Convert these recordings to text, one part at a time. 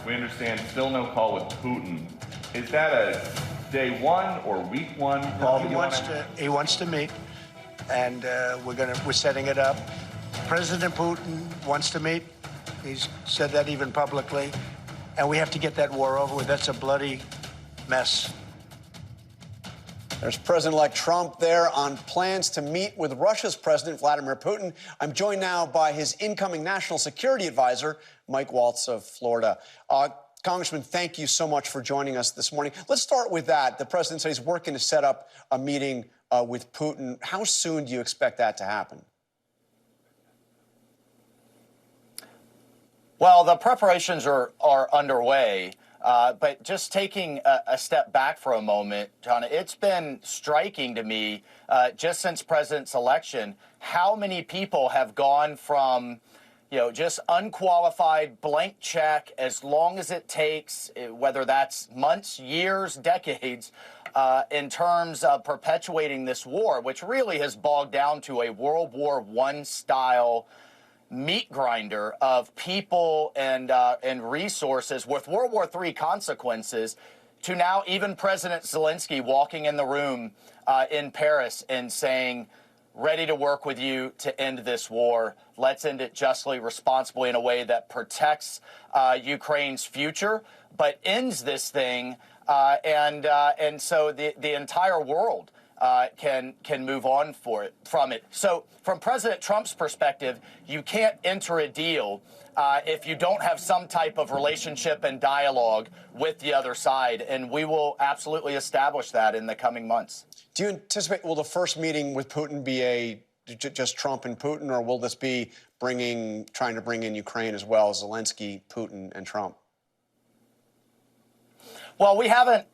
we understand still no call with Putin. Is that a day one or week one call? No, he wants to meet, and we're setting it up. President Putin wants to meet. He's said that even publicly, and we have to get that war over with. That's a bloody mess. There's President-elect Trump there on plans to meet with Russia's President Vladimir Putin. I'm joined now by his incoming national security advisor, Mike Waltz of Florida. Congressman, thank you so much for joining us this morning. Let's start with that. The president said he's working to set up a meeting with Putin. How soon do you expect that to happen? Well, the preparations are underway. But just taking a step back for a moment, John, it's been striking to me just since President's election how many people have gone from, just unqualified blank check as long as it takes, whether that's months, years, decades, in terms of perpetuating this war, which really has bogged down to a World War I style meat grinder of people and resources with World War III consequences, to now even President Zelensky walking in the room in Paris and saying, ready to work with you to end this war. Let's end it justly, responsibly, in a way that protects Ukraine's future, but ends this thing. And so the entire world can move on from it. So from President Trump's perspective, you can't enter a deal if you don't have some type of relationship and dialogue with the other side. And we will absolutely establish that in the coming months. Do you anticipate, will the first meeting with Putin be just Trump and Putin, or will this be trying to bring in Ukraine as well, Zelensky, Putin, and Trump? Well, we haven't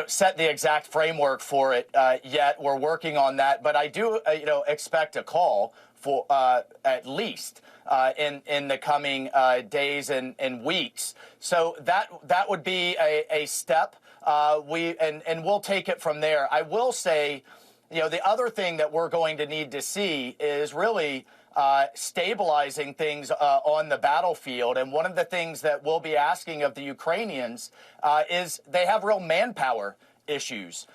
set the exact framework for it yet. We're working on that, but I do expect a call for at least in the coming days and weeks. So that would be a step. And we'll take it from there. I will say, the other thing that we're going to need to see is really stabilizing things on the battlefield. And one of the things that we'll be asking of the Ukrainians is they have real manpower issues.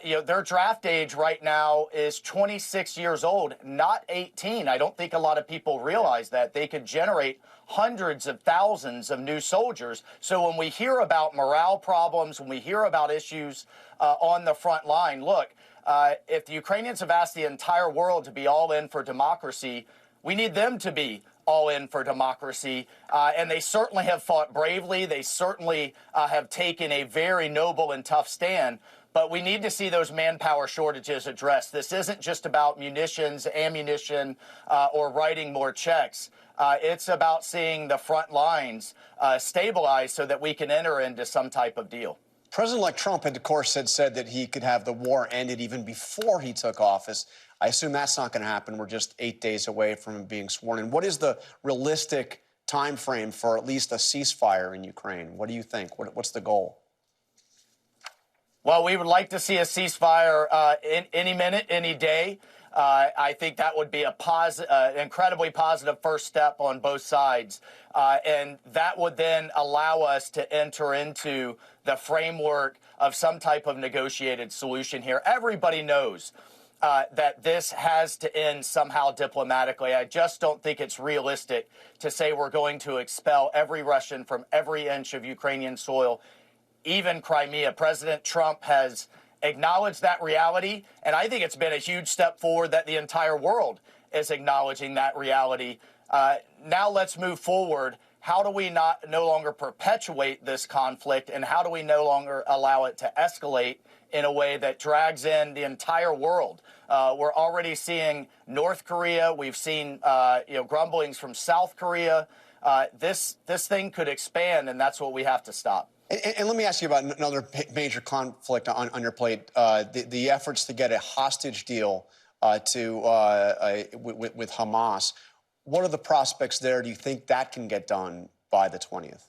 Their draft age right now is 26 years old, not 18. I don't think a lot of people realize that. They could generate hundreds of thousands of new soldiers. So when we hear about morale problems, when we hear about issues on the front line, look, if the Ukrainians have asked the entire world to be all in for democracy, we need them to be all in for democracy. And they certainly have fought bravely. They certainly have taken a very noble and tough stand. But we need to see those manpower shortages addressed. This isn't just about munitions, ammunition, or writing more checks. It's about seeing the front lines stabilized so that we can enter into some type of deal. President-elect Trump had, of course, said that he could have the war ended even before he took office. I assume that's not going to happen. We're just 8 days away from him being sworn in. What is the realistic time frame for at least a ceasefire in Ukraine? What do you think? What's the goal? Well, we would like to see a ceasefire in any minute, any day. I think that would be an incredibly positive first step on both sides. And that would then allow us to enter into the framework of some type of negotiated solution here. Everybody knows that this has to end somehow diplomatically. I just don't think it's realistic to say we're going to expel every Russian from every inch of Ukrainian soil, even Crimea. President Trump has acknowledged that reality, and I think it's been a huge step forward that the entire world is acknowledging that reality. Now let's move forward. How do we no longer perpetuate this conflict, and how do we no longer allow it to escalate in a way that drags in the entire world? We're already seeing North Korea. We've seen grumblings from South Korea. This thing could expand, and that's what we have to stop. And let me ask you about another major conflict on your plate, the efforts to get a hostage deal with Hamas. What are the prospects there? Do you think that can get done by the 20th?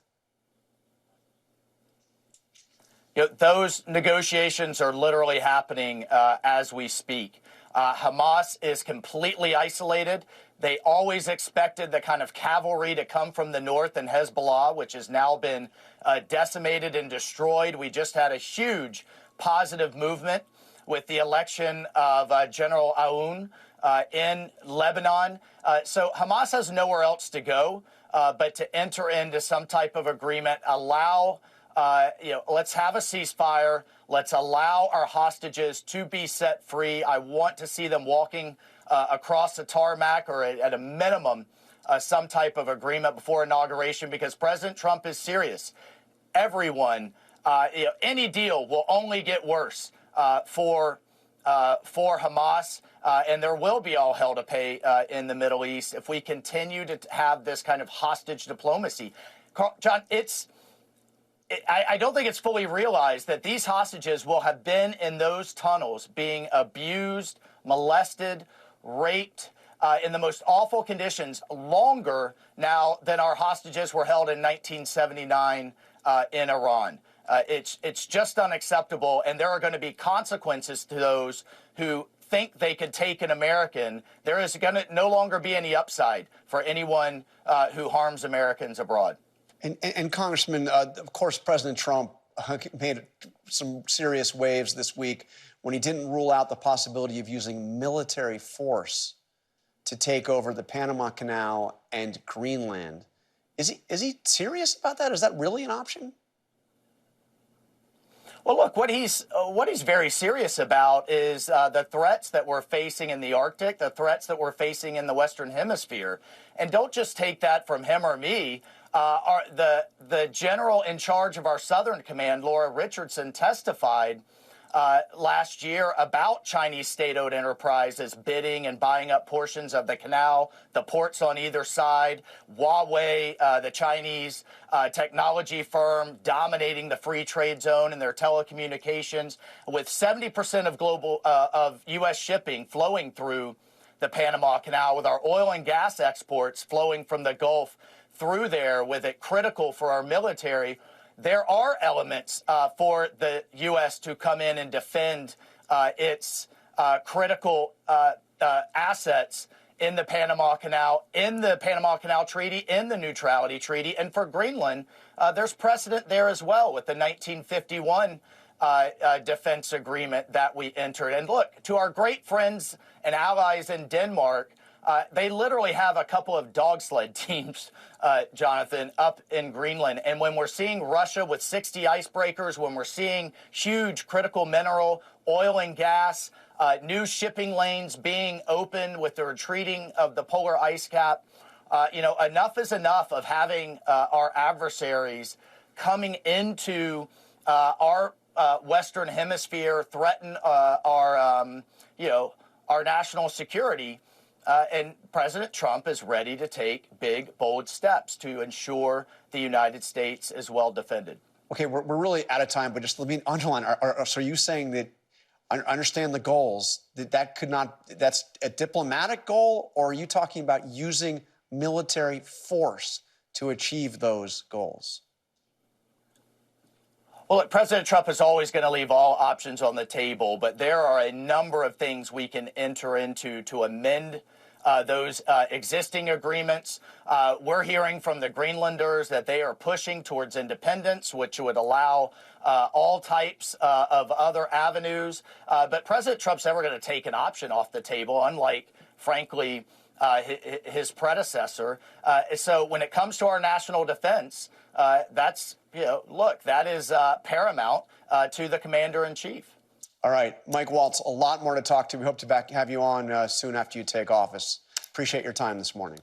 Those negotiations are literally happening as we speak. Hamas is completely isolated. They always expected the kind of cavalry to come from the north and Hezbollah, which has now been decimated and destroyed. We just had a huge positive movement with the election of General Aoun in Lebanon. So Hamas has nowhere else to go but to enter into some type of agreement, allow, let's have a ceasefire. Let's allow our hostages to be set free. I want to see them walking across the tarmac, or at a minimum, some type of agreement before inauguration, because President Trump is serious. Everyone, any deal will only get worse for Hamas, and there will be all hell to pay in the Middle East if we continue to have this kind of hostage diplomacy. John, I don't think it's fully realized that these hostages will have been in those tunnels being abused, molested, raped in the most awful conditions longer now than our hostages were held in 1979 in Iran. It's just unacceptable, and there are going to be consequences to those who think they could take an American. There is going to no longer be any upside for anyone who harms Americans abroad. And Congressman, of course, President Trump made some serious waves this week when he didn't rule out the possibility of using military force to take over the Panama Canal and Greenland. Is he serious about that? Is that really an option? Well, look, what he's very serious about is the threats that we're facing in the Arctic, the threats that we're facing in the Western Hemisphere. And don't just take that from him or me. The general in charge of our Southern Command, Laura Richardson, testified last year about Chinese state-owned enterprises bidding and buying up portions of the canal, the ports on either side, Huawei, the Chinese technology firm, dominating the free trade zone in their telecommunications, with 70% of of U.S. shipping flowing through the Panama Canal, with our oil and gas exports flowing from the Gulf through there, with it critical for our military. There are elements for the U.S. to come in and defend its critical assets in the Panama Canal, in the Panama Canal Treaty, in the Neutrality Treaty. And for Greenland, there's precedent there as well with the 1951 defense agreement that we entered. And look, to our great friends and allies in Denmark, they literally have a couple of dog sled teams, Jonathan, up in Greenland. And when we're seeing Russia with 60 icebreakers, when we're seeing huge critical mineral, oil and gas, new shipping lanes being opened with the retreating of the polar ice cap, enough is enough of having our adversaries coming into our Western Hemisphere, threaten our national security. And President Trump is ready to take big, bold steps to ensure the United States is well defended. Okay, we're really out of time, but just let me underline. So are you saying that, I understand the goals, that's a diplomatic goal, or are you talking about using military force to achieve those goals? Well, look, President Trump is always going to leave all options on the table, but there are a number of things we can enter into to amend those existing agreements. We're hearing from the Greenlanders that they are pushing towards independence, which would allow all types of other avenues. But President Trump's never going to take an option off the table, unlike, frankly, his predecessor. So when it comes to our national defense, that is paramount to the commander-in-chief. All right, Mike Waltz, a lot more to talk to. We hope to have you on soon after you take office. Appreciate your time this morning.